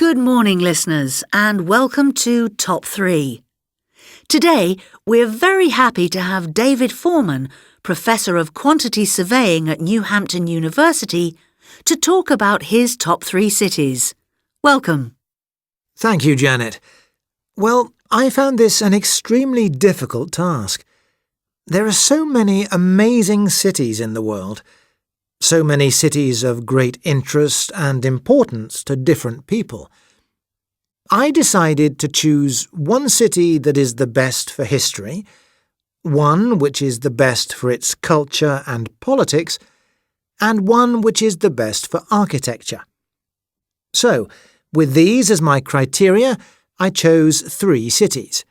Good morning, listeners, and welcome to Top 3. Today, we're very happy to have David Foreman, Professor of Quantity Surveying at New Hampton University, to talk about his top 3 cities. Welcome. Thank you, Janet. Well, I found this an extremely difficult task. There are so many amazing cities in the world, so many cities of great interest and importance to different people. I decided to choose one city that is the best for history, one which is the best for its culture and politics, and one which is the best for architecture. So, with these as my criteria, I chose 3 cities.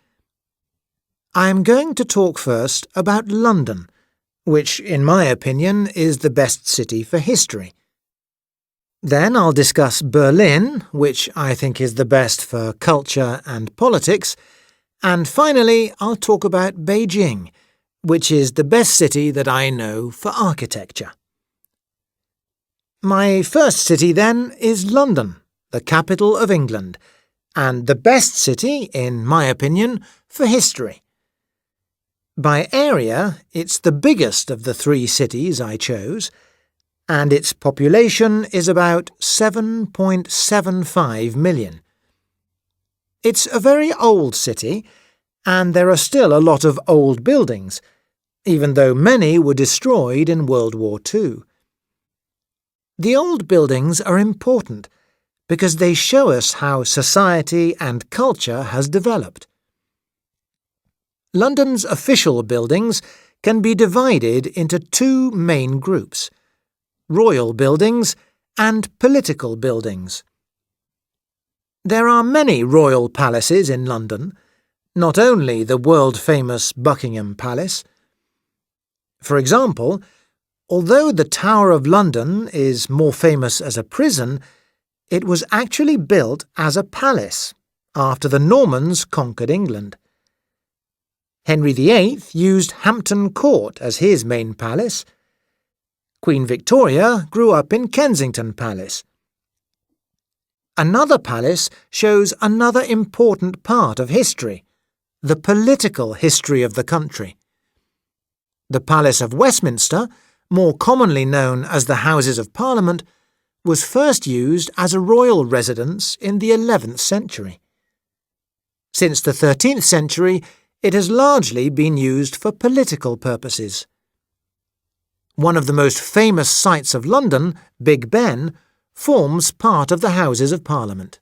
I am going to talk first about London, which, in my opinion, is the best city for history. Then I'll discuss Berlin, which I think is the best for culture and politics, and finally I'll talk about Beijing, which is the best city that I know for architecture. My first city, then, is London, the capital of England, and the best city, in my opinion, for history. By area, it's the biggest of the 3 cities I chose, and its population is about 7.75 million. It's a very old city, and there are still a lot of old buildings, even though many were destroyed in World War II. The old buildings are important because they show us how society and culture has developed. London's official buildings can be divided into 2 main groups: royal buildings and political buildings. There are many royal palaces in London, not only the world-famous Buckingham Palace. For example, although the Tower of London is more famous as a prison, it was actually built as a palace after the Normans conquered England. Henry VIII used Hampton Court as his main palace. Queen Victoria grew up in Kensington Palace. Another palace shows another important part of history, the political history of the country. The Palace of Westminster, more commonly known as the Houses of Parliament, was first used as a royal residence in the 11th century. Since the 13th century, it has largely been used for political purposes. One of the most famous sights of London, Big Ben, forms part of the Houses of Parliament.